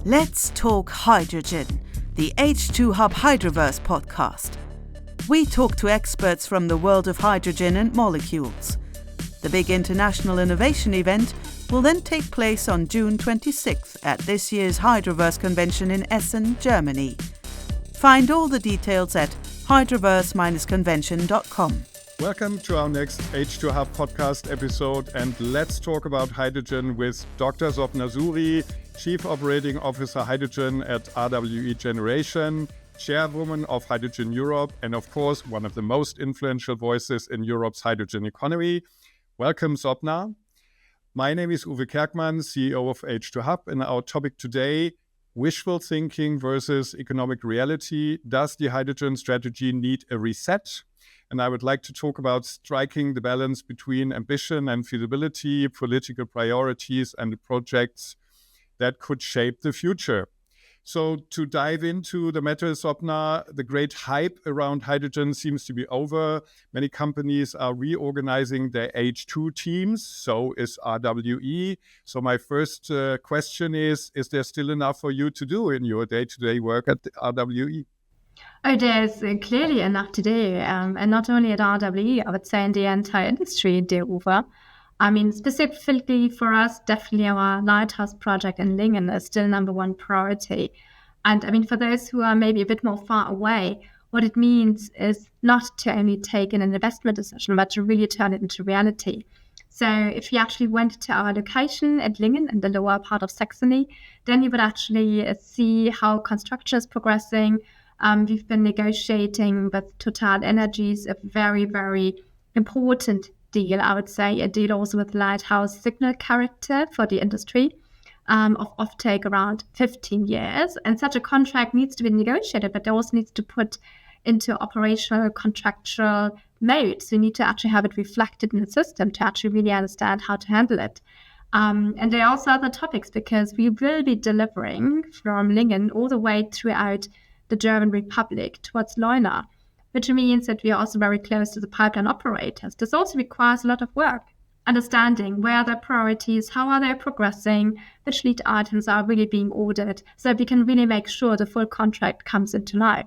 Let's talk hydrogen, the H2 Hub Hydroverse podcast. We talk to experts from the world of hydrogen and molecules. The big international innovation event will then take place on June 26th at this year's Hydroverse convention in Essen, Germany. Find all the details at hydroverse-convention.com. Welcome to our next H2 Hub podcast episode, and let's talk about hydrogen with Dr. Sopna Sury, Chief Operating Officer Hydrogen at RWE Generation, Chairwoman of Hydrogen Europe, and of course, one of the most influential voices in Europe's hydrogen economy. Welcome, Sopna. My name is Uwe Kerkmann, CEO of H2 Hub, and our topic today, wishful thinking versus economic reality. Does the hydrogen strategy need a reset? And I would like to talk about striking the balance between ambition and feasibility, political priorities, and the projects that could shape the future. So to dive into the matter, Sopna, the great hype around hydrogen seems to be over. Many companies are reorganizing their H2 teams. So is RWE. So my first question is there still enough for you to do in your day-to-day work at RWE? Oh, there's clearly enough to do, and not only at RWE, I would say in the entire industry, dear Uwe. I mean, specifically for us, definitely our lighthouse project in Lingen is still number one priority. And I mean, for those who are maybe a bit more far away, what it means is not to only take an investment decision, but to really turn it into reality. So if you actually went to our location at Lingen in the lower part of Saxony, then you would actually see how construction is progressing. We've been negotiating with Total Energies a very, very important deal, I would say, a deal also with lighthouse signal character for the industry of offtake around 15 years. And such a contract needs to be negotiated, but it also needs to put into operational contractual mode. So you need to actually have it reflected in the system to actually really understand how to handle it. And there are also other topics because we will be delivering from Lingen all the way throughout the German Republic towards Leuna, which means that we are also very close to the pipeline operators. This also requires a lot of work, understanding where are their priorities, how are they progressing, which lead items are really being ordered, so that we can really make sure the full contract comes into life.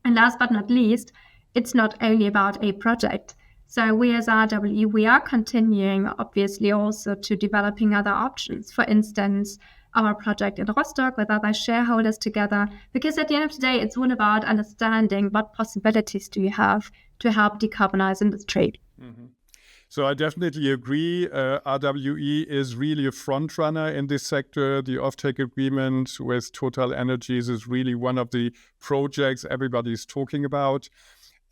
And last but not least, it's not only about a project. So we as RWE, we are continuing, obviously, also to developing other options. For instance, our project in Rostock with other shareholders together, because at the end of the day, it's all about understanding what possibilities do you have to help decarbonize industry. Mm-hmm. So I definitely agree. RWE is really a front runner in this sector. The offtake agreement with Total Energies is really one of the projects everybody is talking about.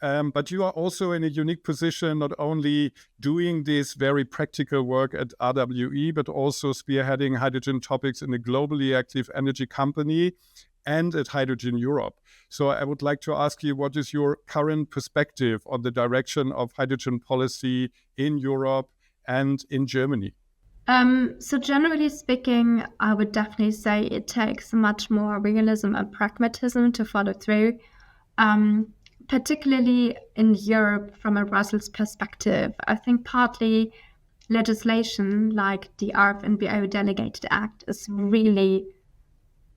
But you are also in a unique position, not only doing this very practical work at RWE, but also spearheading hydrogen topics in a globally active energy company and at Hydrogen Europe. So I would like to ask you, what is your current perspective on the direction of hydrogen policy in Europe and in Germany? So generally speaking, I would definitely say it takes much more realism and pragmatism to follow through. Particularly in Europe from a Brussels perspective. I think partly legislation like the RFNBO Delegated Act is really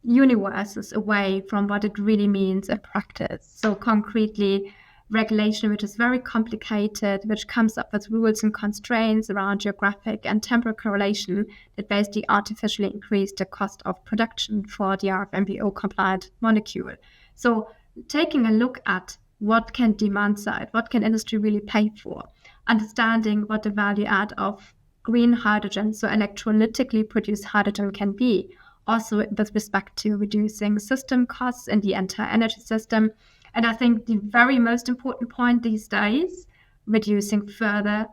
universes away from what it really means in practice. So concretely, regulation which is very complicated, which comes up with rules and constraints around geographic and temporal correlation that basically artificially increase the cost of production for the RFNBO compliant molecule. So taking a look at what can demand side, what can industry really pay for, understanding what the value add of green hydrogen, so electrolytically produced hydrogen can be, also with respect to reducing system costs in the entire energy system. And I think the very most important point these days, reducing further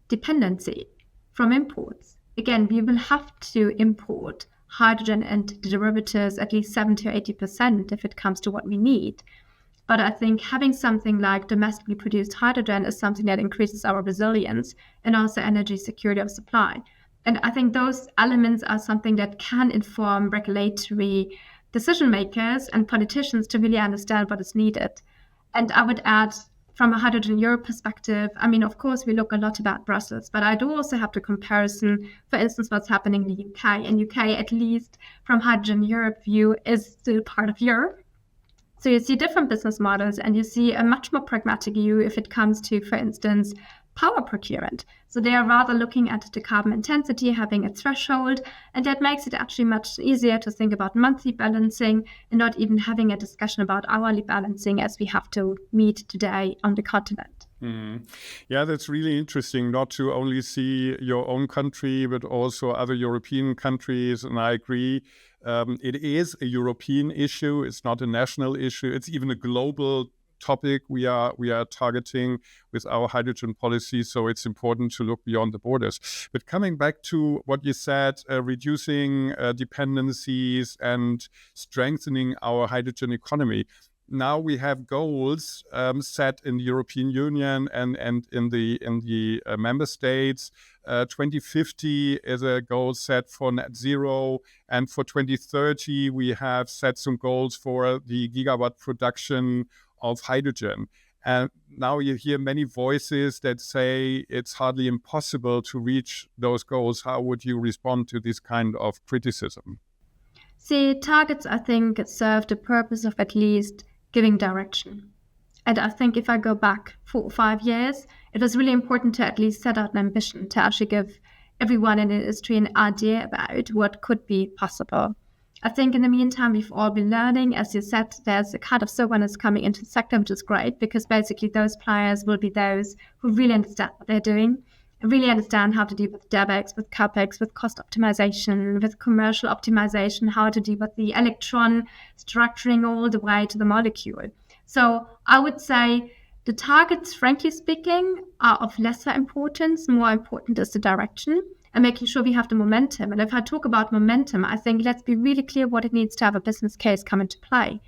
dependency from imports. Again, we will have to import hydrogen and the derivatives at least 70 or 80% if it comes to what we need. But I think having something like domestically produced hydrogen is something that increases our resilience and also energy security of supply. And I think those elements are something that can inform regulatory decision makers and politicians to really understand what is needed. And I would add from a Hydrogen Europe perspective, I mean, of course, we look a lot about Brussels, but I do also have the comparison, for instance, what's happening in the UK. And UK, at least from Hydrogen Europe view, is still part of Europe. So you see different business models, and you see a much more pragmatic view if it comes to, for instance, power procurement. So they are rather looking at the carbon intensity, having a threshold, and that makes it actually much easier to think about monthly balancing and not even having a discussion about hourly balancing as we have to meet today on the continent. Yeah, that's really interesting, not to only see your own country, but also other European countries. And I agree, it is a European issue. It's not a national issue. It's even a global topic we are targeting with our hydrogen policy. So it's important to look beyond the borders. But coming back to what you said, reducing dependencies and strengthening our hydrogen economy. Now we have goals set in the European Union and in the member states. 2050 is a goal set for net zero, and for 2030 we have set some goals for the gigawatt production of hydrogen. And now you hear many voices that say it's hardly impossible to reach those goals. How would you respond to this kind of criticism? See, targets, I think, serve the purpose of at least giving direction. And I think if I go back 4 or 5 years, it was really important to at least set out an ambition to actually give everyone in the industry an idea about what could be possible. I think in the meantime, we've all been learning. As you said, there's a kind of soberness coming into the sector, which is great, because basically those players will be those who really understand what they're doing and really understand how to deal with DevEx, with CapEx, with cost optimization, with commercial optimization, how to deal with the electron structuring all the way to the molecule. So I would say the targets, frankly speaking, are of lesser importance. More important is the direction and making sure we have the momentum. And if I talk about momentum, I think let's be really clear what it needs to have a business case come into play.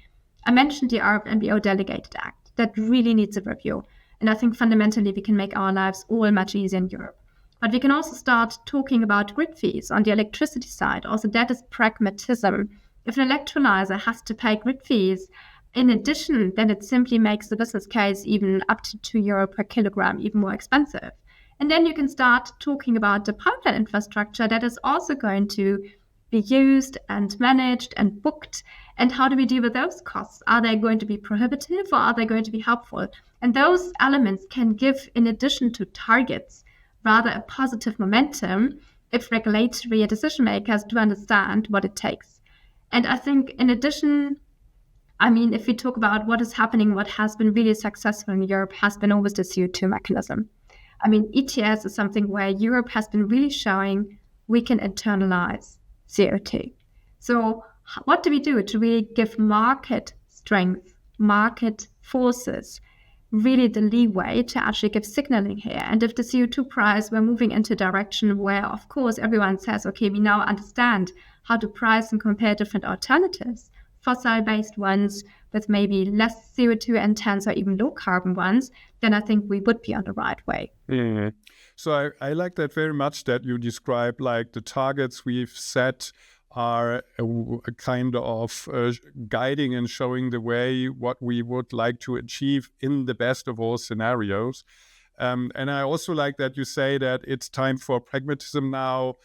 I mentioned the RFNBO Delegated Act. That really needs a review. And I think fundamentally we can make our lives all much easier in Europe. But we can also start talking about grid fees on the electricity side. Also, that is pragmatism. If an electrolyzer has to pay grid fees, in addition, then it simply makes the business case even up to €2 per kilogram even more expensive. And then you can start talking about the pipeline infrastructure that is also going to be used and managed and booked. And how do we deal with those costs? Are they going to be prohibitive or are they going to be helpful? And those elements can give, in addition to targets, rather a positive momentum if regulatory and decision makers do understand what it takes. And I think in addition, I mean, if we talk about what is happening, what has been really successful in Europe has been always the CO2 mechanism. I mean, ETS is something where Europe has been really showing we can internalize CO2. So what do we do to really give market strength, market forces, really the leeway to actually give signaling here? And if the CO2 price, we're moving into a direction where, of course, everyone says, okay, we now understand how to price and compare different alternatives, fossil-based ones with maybe less CO2 intense or even low carbon ones, then I think we would be on the right way. Mm-hmm. So I like that very much that you describe like the targets we've set are a kind of guiding and showing the way what we would like to achieve in the best of all scenarios. And I also like that you say that it's time for pragmatism now,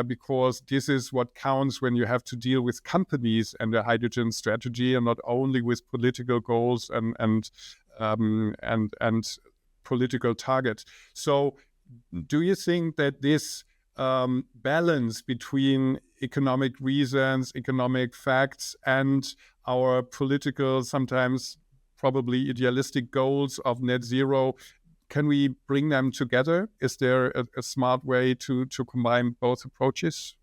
because this is what counts when you have to deal with companies and the hydrogen strategy, and not only with political goals and political targets. So, do you think that this balance between economic reasons, economic facts, and our political, sometimes probably idealistic goals of net zero, can we bring them together? Is there a smart way to combine both approaches?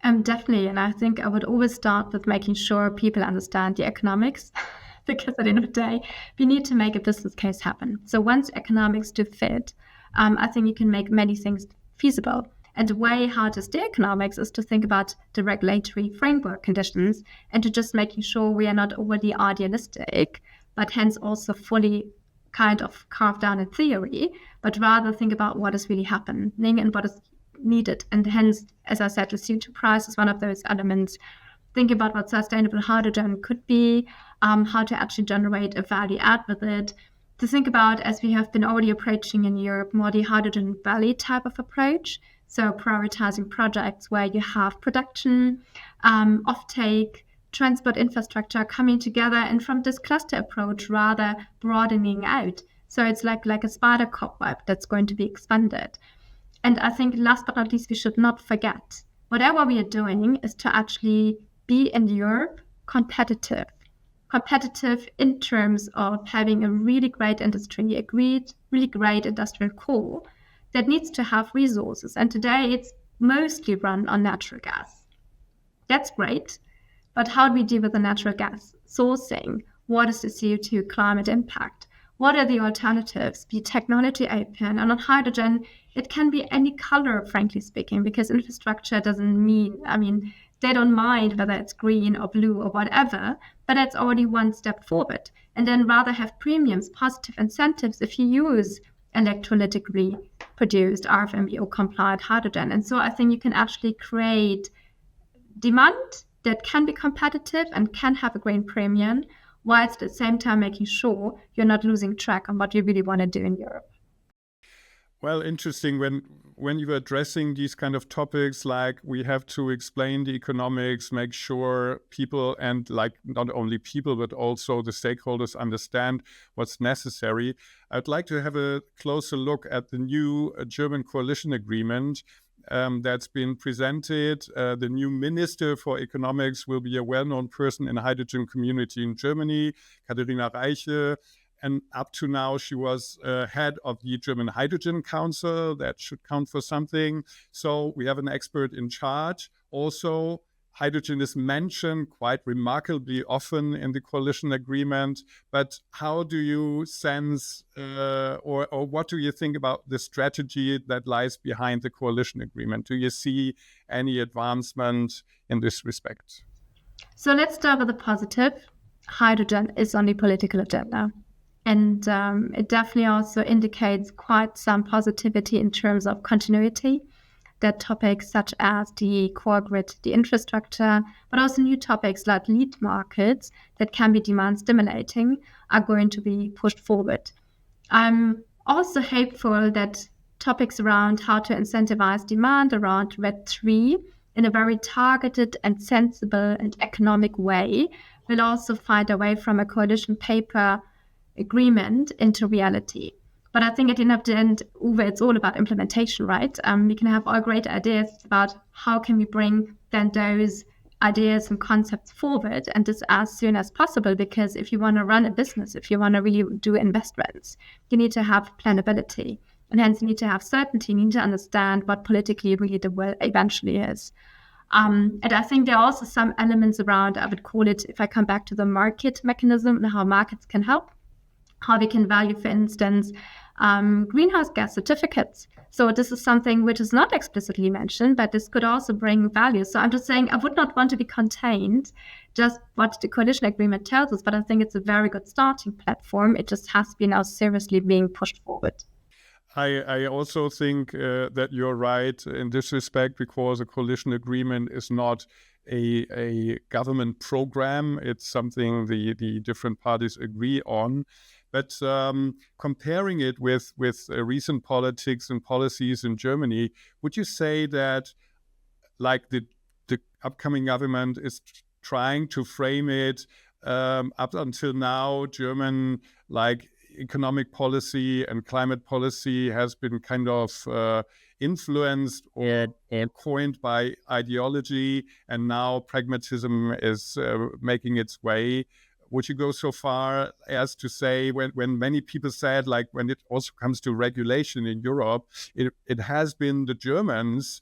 Definitely. And I think I would always start with making sure people understand the economics, because at the end of the day, we need to make a business case happen. So once economics do fit, I think you can make many things feasible. And the way how to steer economics is to think about the regulatory framework conditions and to just making sure we are not overly idealistic, but hence also fully kind of carved down in theory, but rather think about what is really happening and what is needed. And hence, as I said, the CO2 price is one of those elements. Think about what sustainable hydrogen could be, how to actually generate a value add with it. to think about, as we have been already approaching in Europe, more the hydrogen valley type of approach. So prioritizing projects where you have production, offtake, transport infrastructure coming together, and from this cluster approach, rather broadening out. So it's like a spider cobweb that's going to be expanded. And I think last but not least, we should not forget, whatever we are doing is to actually be in Europe competitive in terms of having a really great industry, a really great industrial core that needs to have resources. And today it's mostly run on natural gas. That's great. But how do we deal with the natural gas sourcing? What is the CO2 climate impact? What are the alternatives? Be technology open. And on hydrogen, it can be any color, frankly speaking, because infrastructure doesn't mean, they don't mind whether it's green or blue or whatever, but that's already one step forward. And then rather have premiums, positive incentives if you use electrolytically produced RFMBO compliant hydrogen. And so I think you can actually create demand that can be competitive and can have a green premium, whilst at the same time making sure you're not losing track on what you really want to do in Europe. Well, interesting. When you were addressing these kind of topics, like we have to explain the economics, make sure people and like not only people, but also the stakeholders understand what's necessary. I'd like to have a closer look at the new German coalition agreement that's been presented. The new Minister for Economics will be a well-known person in the hydrogen community in Germany, Katharina Reiche. And up to now, she was head of the German Hydrogen Council. That should count for something. So we have an expert in charge. Also, hydrogen is mentioned quite remarkably often in the coalition agreement. But how do you sense or what do you think about the strategy that lies behind the coalition agreement? Do you see any advancement in this respect? So let's start with the positive. Hydrogen is on the political agenda. And it definitely also indicates quite some positivity in terms of continuity, that topics such as the core grid, the infrastructure, but also new topics like lead markets that can be demand stimulating are going to be pushed forward. I'm also hopeful that topics around how to incentivize demand around RED 3 in a very targeted and sensible and economic way will also find a way from a coalition paper agreement into reality. But I think at the end, Uwe, it's all about implementation, right? We can have all great ideas about how can we bring then those ideas and concepts forward, and this as soon as possible, because if you want to run a business, if you want to really do investments, you need to have planability, and hence you need to have certainty, you need to understand what politically really the will eventually is. And I think there are also some elements around, I would call it, if I come back to the market mechanism and how markets can help, how we can value, for instance, greenhouse gas certificates. So this is something which is not explicitly mentioned, but this could also bring value. So I'm just saying I would not want to be contained just what the coalition agreement tells us, but I think it's a very good starting platform. It just has to be now seriously being pushed forward. I also think that you're right in this respect, because a coalition agreement is not a government program. It's something the different parties agree on. But comparing it with recent politics and policies in Germany, would you say that like the upcoming government is trying to frame it up until now, German like economic policy and climate policy has been kind of influenced or coined by ideology, and now pragmatism is making its way? Would you go so far as to say, when many people said, like when it also comes to regulation in Europe, it has been the Germans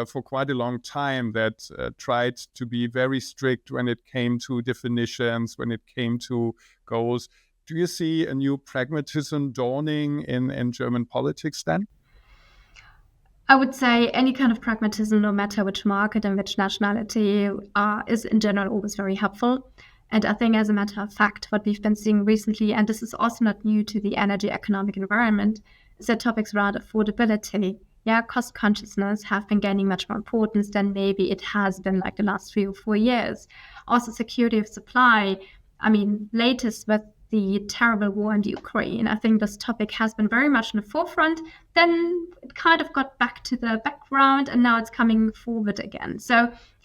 for quite a long time that tried to be very strict when it came to definitions, when it came to goals. Do you see a new pragmatism dawning in German politics then? I would say any kind of pragmatism, no matter which market and which nationality, is in general always very helpful. And I think as a matter of fact, what we've been seeing recently, and this is also not new to the energy economic environment, is that topics around affordability, cost consciousness have been gaining much more importance than maybe it has been like the last 3 or 4 years. Also security of supply, latest with the terrible war in the Ukraine, I think this topic has been very much in the forefront. Then it kind of got back to the background, and now it's coming forward again. So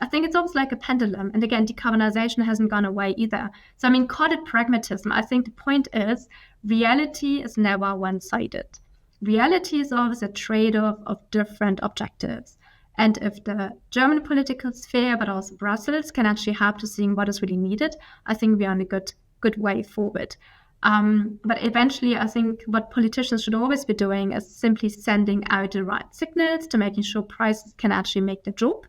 I think it's almost like a pendulum. And again, decarbonization hasn't gone away either. So I mean, call it pragmatism. I think the point is reality is never one-sided. Reality is always a trade-off of different objectives. And if the German political sphere, but also Brussels, can actually help to seeing what is really needed, I think we are on a good way forward. But eventually, I think what politicians should always be doing is simply sending out the right signals to making sure prices can actually make the job.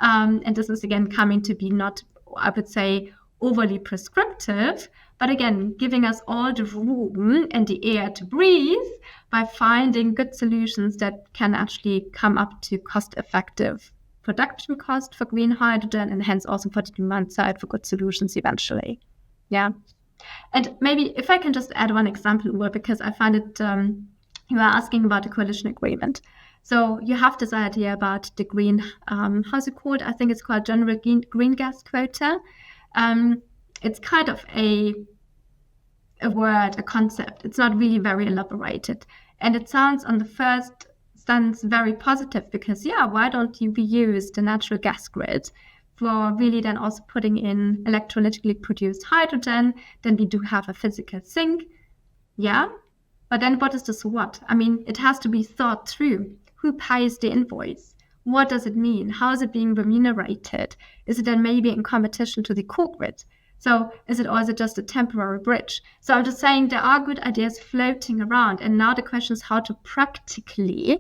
And this is, again, coming to be not, I would say, overly prescriptive, but again, giving us all the room and the air to breathe by finding good solutions that can actually come up to cost-effective production cost for green hydrogen, and hence also for the demand side for good solutions eventually. Yeah. And maybe if I can just add one example, Uwe, because I find it, you are asking about the coalition agreement. So you have this idea about the green, how's it called? I think it's called general green gas quota. It's kind of a word, a concept. It's not really very elaborated. And it sounds on the first stance very positive because, why don't you reuse the natural gas grid for really then also putting in electrolytically produced hydrogen? Then we do have a physical sink. Yeah. But then what is this what? I mean, it has to be thought through. Who pays the invoice? What does it mean? How is it being remunerated? Is it then maybe in competition to the core grid? So is it also just a temporary bridge? So I'm just saying there are good ideas floating around. And now the question is how to practically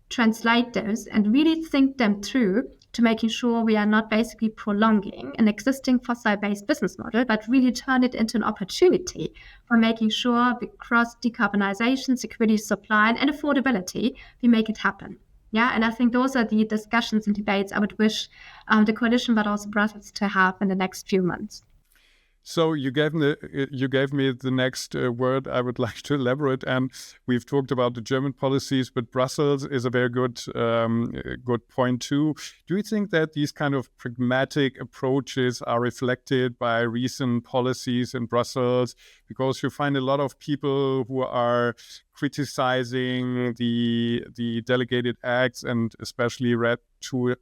translate those and really think them through to making sure we are not basically prolonging an existing fossil-based business model, but really turn it into an opportunity for making sure across decarbonization, security of supply, and affordability, we make it happen. Yeah, and I think those are the discussions and debates I would wish the coalition, but also Brussels, to have in the next few months. So you gave me the next word I would like to elaborate, and we've talked about the German policies, but Brussels is a very good point too. Do you think that these kind of pragmatic approaches are reflected by recent policies in Brussels? Because you find a lot of people who are criticizing the delegated acts, and especially RED 2,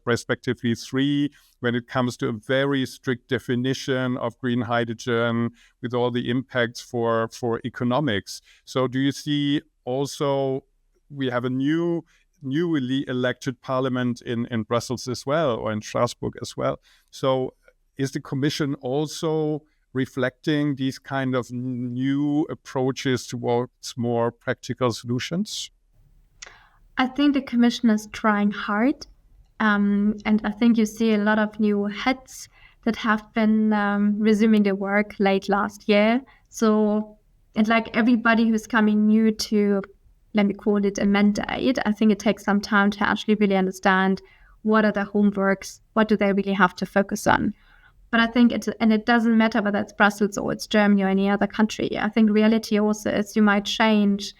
respectively 3, when it comes to a very strict definition of green hydrogen with all the impacts for economics. So do you see also we have a newly elected parliament in Brussels as well, or in Strasbourg as well? So is the Commission also reflecting these kind of new approaches towards more practical solutions? I think the Commission is trying hard. And I think you see a lot of new heads that have been resuming their work late last year. So, and like everybody who's coming new to, let me call it a mandate, I think it takes some time to actually really understand what are the homeworks, what do they really have to focus on. But I think it doesn't matter whether it's Brussels or it's Germany or any other country. I think reality also is you might change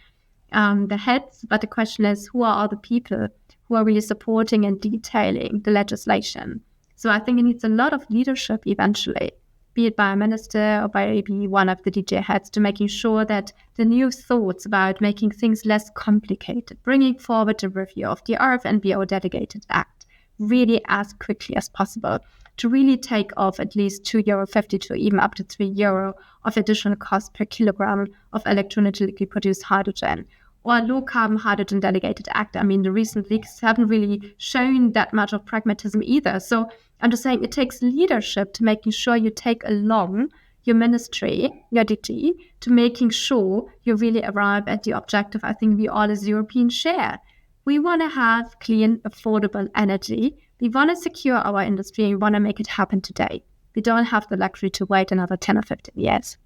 the heads, but the question is, who are all the people who are really supporting and detailing the legislation? So I think it needs a lot of leadership eventually, be it by a minister or by maybe one of the DJ heads, to making sure that the new thoughts about making things less complicated, bringing forward a review of the RFNBO delegated act really as quickly as possible, to really take off at least €2.50 to even up to €3 of additional cost per kilogram of electrolytically produced hydrogen, or low carbon hydrogen delegated act. I mean, the recent leaks haven't really shown that much of pragmatism either. So I'm just saying it takes leadership to making sure you take along your ministry, your DG, to making sure you really arrive at the objective I think we all as Europeans share. We want to have clean, affordable energy. We want to secure our industry, and we want to make it happen today. We don't have the luxury to wait another 10 or 15 years.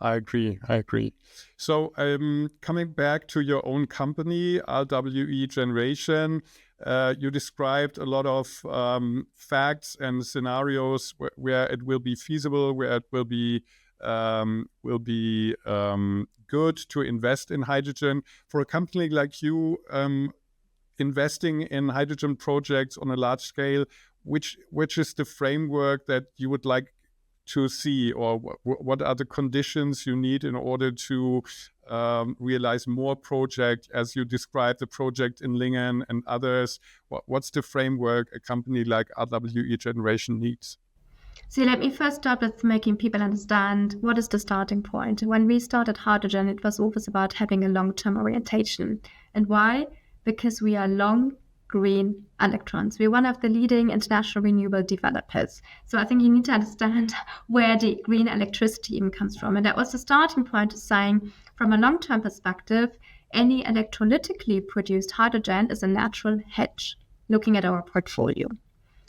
I agree. So coming back to your own company, RWE Generation, you described a lot of facts and scenarios where it will be feasible, where it will be good to invest in hydrogen. For a company like you, investing in hydrogen projects on a large scale, which is the framework that you would like to see, or what are the conditions you need in order to realize more projects, as you described the project in Lingen and others? What's the framework a company like RWE Generation needs? So let me first start with making people understand what is the starting point. When we started hydrogen, it was always about having a long-term orientation. And why? Because we are long green electrons. We're one of the leading international renewable developers. So I think you need to understand where the green electricity even comes from. And that was the starting point of saying, from a long-term perspective, any electrolytically produced hydrogen is a natural hedge, looking at our portfolio.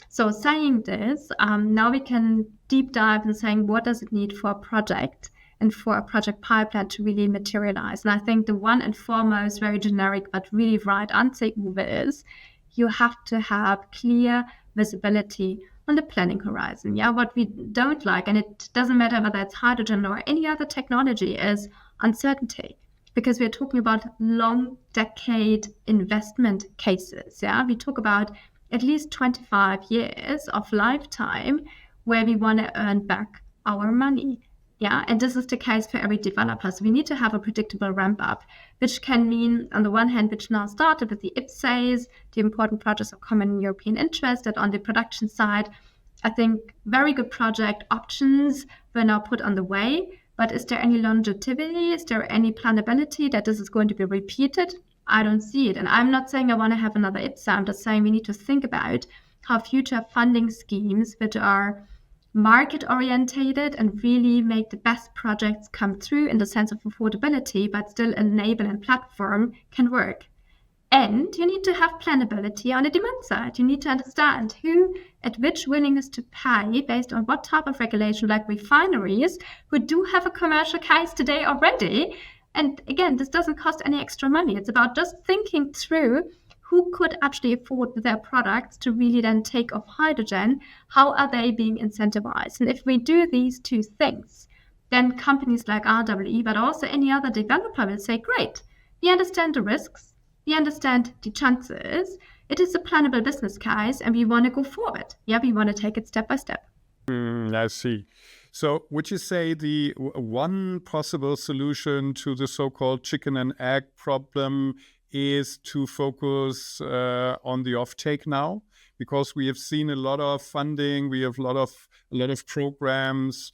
So saying this, now we can deep dive in saying what does it need for a project and for a project pipeline to really materialize. And I think the one and foremost, very generic but really right answer, Uwe, is you have to have clear visibility on the planning horizon. Yeah, what we don't like, and it doesn't matter whether it's hydrogen or any other technology, is uncertainty. Because we're talking about long decade investment cases. Yeah, we talk about at least 25 years of lifetime where we want to earn back our money. Yeah, and this is the case for every developer. So we need to have a predictable ramp up, which can mean, on the one hand, which now started with the IPCEIs, the important projects of common European interest, that on the production side, I think very good project options were now put on the way. But is there any longevity? Is there any planability that this is going to be repeated? I don't see it. And I'm not saying I want to have another IPCEI. I'm just saying we need to think about how future funding schemes, which are market orientated and really make the best projects come through in the sense of affordability, but still enable and platform, can work. And you need to have planability on the demand side. You need to understand who at which willingness to pay based on what type of regulation, like refineries, who do have a commercial case today already. And again, this doesn't cost any extra money. It's about just thinking through who could actually afford their products to really then take off hydrogen. How are they being incentivized? And if we do these two things, then companies like RWE, but also any other developer, will say, great, we understand the risks, we understand the chances, it is a plannable business case, and we want to go forward. Yeah, we want to take it step by step. I see. So would you say the one possible solution to the so-called chicken and egg problem is to focus on the offtake now? Because we have seen a lot of funding, we have a lot of programs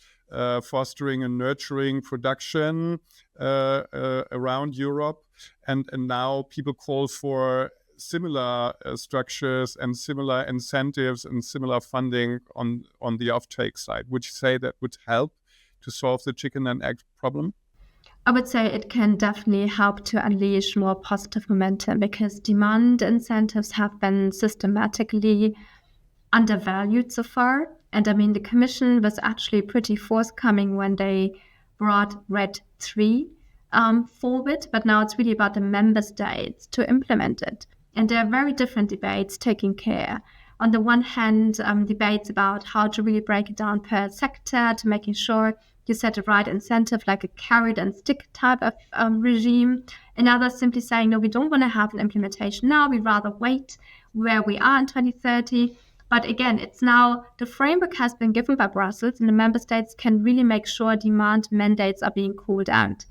fostering and nurturing production around Europe, and now people call for similar structures and similar incentives and similar funding on the offtake side. Would you say that would help to solve the chicken and egg problem? I would say it can definitely help to unleash more positive momentum, because demand incentives have been systematically undervalued so far. And I mean, the Commission was actually pretty forthcoming when they brought RED III forward, but now it's really about the member states to implement it. And there are very different debates taking care. On the one hand, debates about how to really break it down per sector to making sure you set the right incentive, like a carrot and stick type of regime. And others simply saying, no, we don't want to have an implementation now. We'd rather wait where we are in 2030. But again, it's now the framework has been given by Brussels, and the member states can really make sure demand mandates are being called out.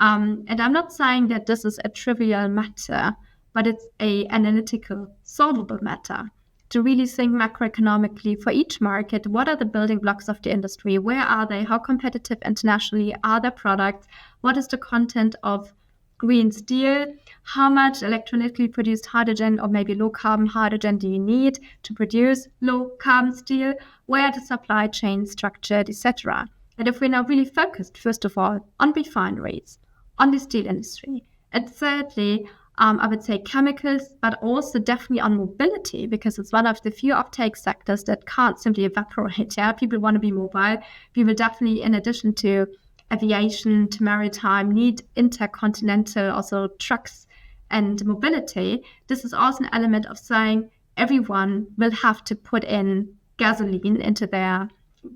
And I'm not saying that this is a trivial matter, but it's an analytical, solvable matter. To really think macroeconomically for each market, what are the building blocks of the industry? Where are they? How competitive internationally are their products? What is the content of green steel? How much electrolytically produced hydrogen or maybe low carbon hydrogen do you need to produce low carbon steel? Where are the supply chain structured, etc.? And if we're now really focused, first of all, on refineries, on the steel industry, and thirdly, I would say chemicals, but also definitely on mobility, because it's one of the few uptake sectors that can't simply evaporate. Yeah, people want to be mobile. We will definitely, in addition to aviation, to maritime, need intercontinental, also trucks and mobility. This is also an element of saying everyone will have to put in gasoline into their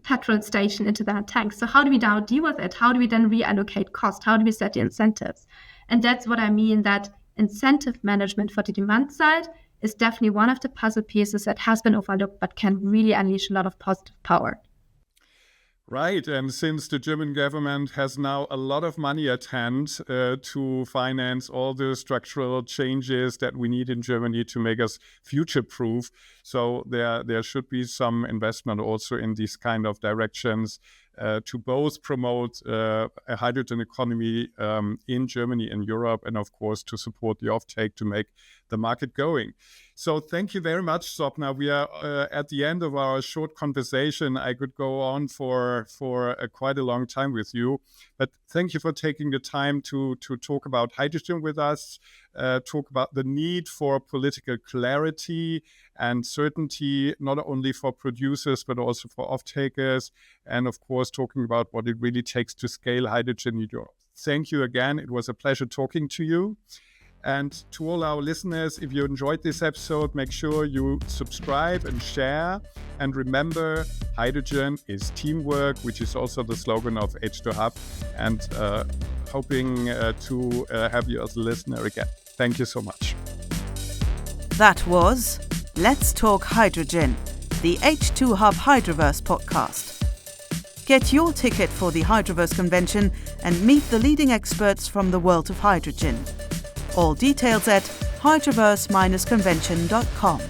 petrol station, into their tanks. So how do we now deal with it? How do we then reallocate cost? How do we set the incentives? And that's what I mean, that incentive management for the demand side is definitely one of the puzzle pieces that has been overlooked but can really unleash a lot of positive power. Right, and since the German government has now a lot of money at hand to finance all the structural changes that we need in Germany to make us future-proof, so there should be some investment also in these kind of directions to both promote a hydrogen economy in Germany and Europe, and of course to support the offtake to make the market going. So thank you very much, Sopna. We are at the end of our short conversation. I could go on for quite a long time with you, but thank you for taking the time to talk about hydrogen with us, talk about the need for political clarity and certainty, not only for producers, but also for off-takers, and of course, talking about what it really takes to scale hydrogen in Europe. Thank you again. It was a pleasure talking to you. And to all our listeners, if you enjoyed this episode, make sure you subscribe and share. And remember, hydrogen is teamwork, which is also the slogan of H2Hub. And hoping to have you as a listener again. Thank you so much. That was Let's Talk Hydrogen, the H2Hub Hydroverse podcast. Get your ticket for the Hydroverse convention and meet the leading experts from the world of hydrogen. All details at hydroverse-convention.com.